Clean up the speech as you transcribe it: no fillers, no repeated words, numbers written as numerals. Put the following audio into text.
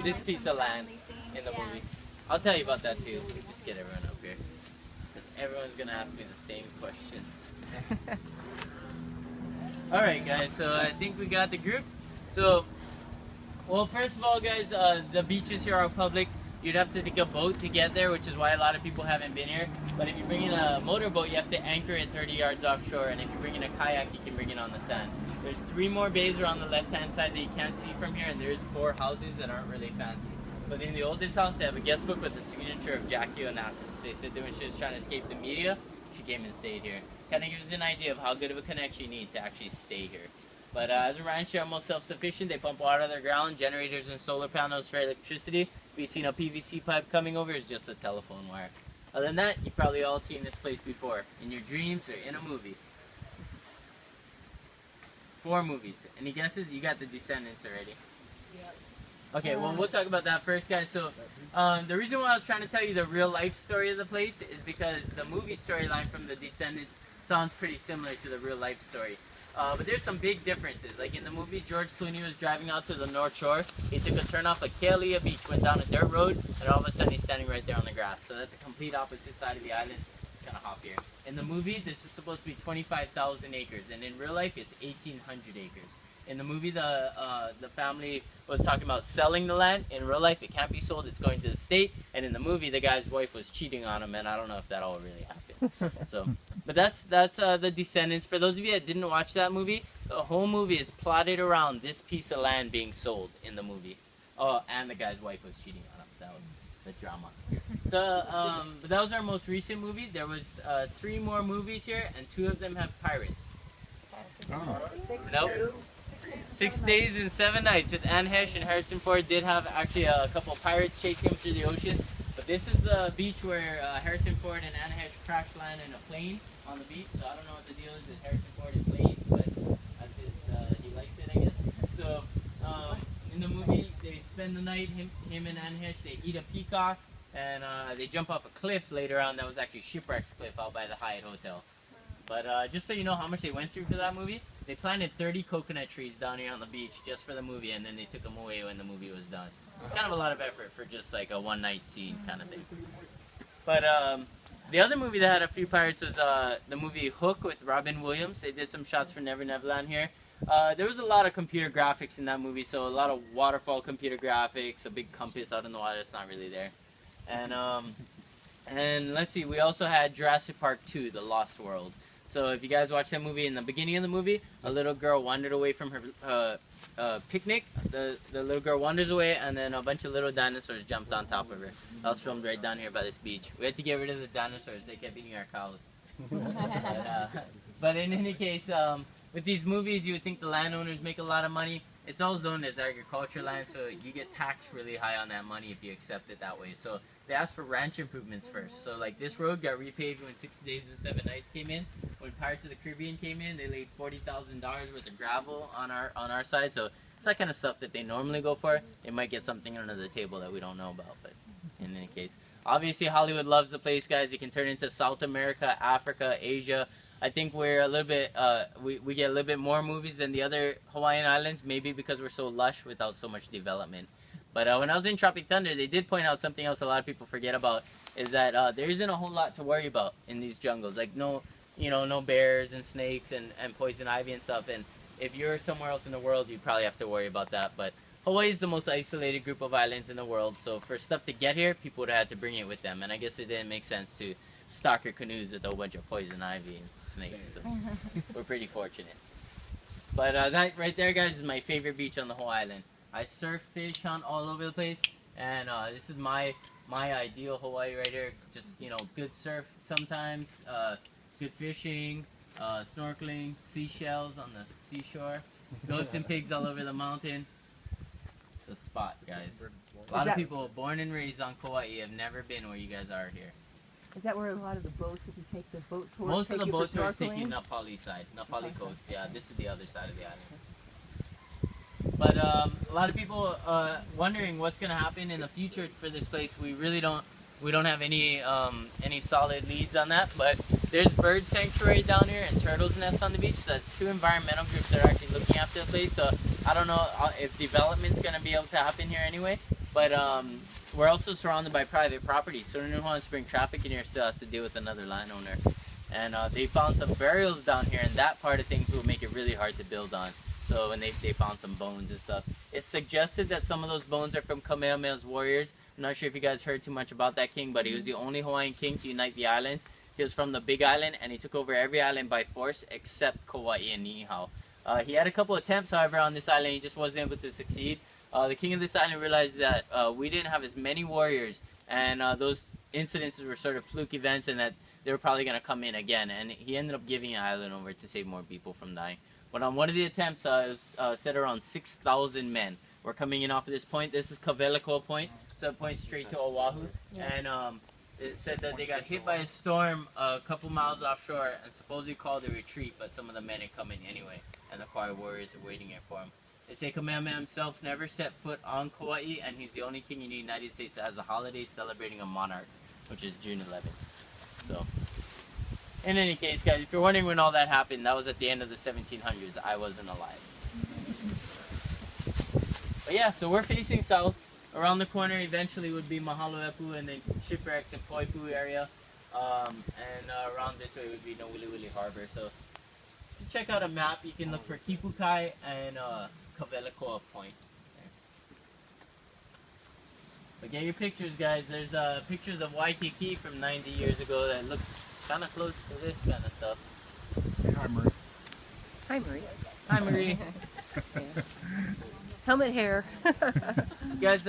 This piece of land in the movie. I'll tell you about that too. Just get everyone up here. Because everyone's going to ask me the same questions. Alright guys, so I think we got the group. So, well, first of all guys, the beaches here are public. You'd have to take a boat to get there, which is why a lot of people haven't been here. But if you bring in a motorboat, you have to anchor it 30 yards offshore. And if you bring in a kayak, you can bring it on the sand. There's 3 more bays around the left-hand side that you can't see from here, and there's 4 houses that aren't really fancy. But in the oldest house, they have a guest book with the signature of Jackie Onassis. They said that when she was trying to escape the media, she came and stayed here. Kind of gives you an idea of how good of a connection you need to actually stay here. But as a ranch, they're almost self-sufficient. They pump water out of their ground, generators and solar panels for electricity. If you've seen a PVC pipe coming over, it's just a telephone wire. Other than that, you've probably all seen this place before, in your dreams or in a movie. 4 movies. Any guesses? You got The Descendants already. Yep. Okay, well, we'll talk about that first, guys. So, the reason why I was trying to tell you the real-life story of the place is because the movie storyline from The Descendants sounds pretty similar to the real-life story. But there's some big differences. Like in the movie, George Clooney was driving out to the North Shore. He took a turn off a Kalia beach, went down a dirt road, and all of a sudden he's standing right there on the grass. So that's a complete opposite side of the island. It's kind of hop here. In the movie, this is supposed to be 25,000 acres, and in real life, it's 1,800 acres. In the movie, the family was talking about selling the land. In real life, it can't be sold. It's going to the state. And in the movie, the guy's wife was cheating on him, and I don't know if that all really happened. So, but that's The Descendants. For those of you that didn't watch that movie, the whole movie is plotted around this piece of land being sold in the movie. Oh, and the guy's wife was cheating on him. That was the drama. So, but that was our most recent movie. There was 3 more movies here, and 2 of them have pirates. Oh. Nope. 6 days and 7 nights with Anne Heche and Harrison Ford did have actually a couple pirates chasing him through the ocean. But this is the beach where Harrison Ford and Anne Heche crash land in a plane on the beach. So I don't know what the deal is with Harrison Ford and planes, but that's his, he likes it, I guess. So in the movie, they spend the night, him and Anne Heche, they eat a peacock, and they jump off a cliff later on. That was actually Shipwreck's Cliff out by the Hyatt Hotel. But just so you know how much they went through for that movie, they planted 30 coconut trees down here on the beach just for the movie, and then they took them away when the movie was done. It's kind of a lot of effort for just like a one-night scene kind of thing. But the other movie that had a few pirates was the movie Hook with Robin Williams. They did some shots for Never Neverland here. There was a lot of computer graphics in that movie, so a lot of waterfall computer graphics, a big compass out in the water that's not really there. And let's see, we also had Jurassic Park 2, The Lost World. So if you guys watch that movie, in the beginning of the movie, a little girl wandered away from her picnic. The little girl wanders away, and then a bunch of little dinosaurs jumped on top of her. That was filmed right down here by this beach. We had to get rid of the dinosaurs. They kept eating our cows. But in any case, with these movies, you would think the landowners make a lot of money. It's all zoned as agriculture land, so you get taxed really high on that money if you accept it that way. So they asked for ranch improvements first. So like this road got repaved when 6 Days and 7 Nights came in. When Pirates of the Caribbean came in, they laid $40,000 worth of gravel on our side. So it's that kind of stuff that they normally go for. They might get something under the table that we don't know about, but in any case. Obviously, Hollywood loves the place, guys. You can turn into South America, Africa, Asia. I think we're a little bit, we get a little bit more movies than the other Hawaiian islands, maybe because we're so lush without so much development. But when I was in Tropic Thunder, they did point out something else a lot of people forget about, is that there isn't a whole lot to worry about in these jungles. Like no bears and snakes and poison ivy and stuff. And if you're somewhere else in the world, you probably have to worry about that. But Hawaii is the most isolated group of islands in the world, so for stuff to get here, people would have had to bring it with them. And I guess it didn't make sense to stock your canoes with a bunch of poison ivy and snakes. So we're pretty fortunate. But that right there, guys, is my favorite beach on the whole island. I surf, fish, hunt all over the place, and this is my ideal Hawaii right here. Just, good surf sometimes, good fishing, snorkeling, seashells on the seashore, goats and pigs all over the mountain. It's a spot, guys. A lot of people born and raised on Kauai have never been where you guys are here. Is that where a lot of the boats, if you take the boat tours, most of the boat tours take you Napali side, Napali coast. Yeah, this is the other side of the island. But a lot of people wondering what's going to happen in the future for this place. We really don't have any solid leads on that. But there's bird sanctuary down here and turtles nests on the beach. So that's 2 environmental groups that are actually looking after the place. So I don't know if development's gonna be able to happen here anyway. But we're also surrounded by private property, so anyone who wants to bring traffic in here still has to deal with another landowner. And they found some burials down here, and that part of things will make it really hard to build on. So when they found some bones and stuff, it's suggested that some of those bones are from Kamehameha's warriors. I'm not sure if you guys heard too much about that king, but he was the only Hawaiian king to unite the islands. He was from the Big Island, and he took over every island by force except Kauai and Niihau. He had a couple attempts, however, on this island. He just wasn't able to succeed. The king of this island realized that we didn't have as many warriors, and those incidences were sort of fluke events, and that they were probably going to come in again. And he ended up giving the island over to save more people from dying. But on one of the attempts, it was said around 6,000 men were coming in off of this point. This is Kavelikoa Point, so it points straight to Oahu. And it said that they got hit by a storm a couple miles offshore and supposedly called a retreat, but some of the men had come in anyway, and the Kauai warriors are waiting here for him. They say Kamehameha himself never set foot on Kauai, and he's the only king in the United States that has a holiday celebrating a monarch, which is June 11th. So, in any case, guys, if you're wondering when all that happened, that was at the end of the 1700s. I wasn't alive. But yeah, so we're facing south. Around the corner eventually would be Mahaloepu and then shipwrecks and Poipu area. And around this way would be Nawiliwili Harbor. So check out a map. You can look for Kipu Kai and Kavelikoa Point. But get your pictures, guys. There's pictures of Waikiki from 90 years ago that look kind of close to this kind of stuff. Say hi, Marie. Hi, Marie. Hi, Marie. Helmet hair. Guys,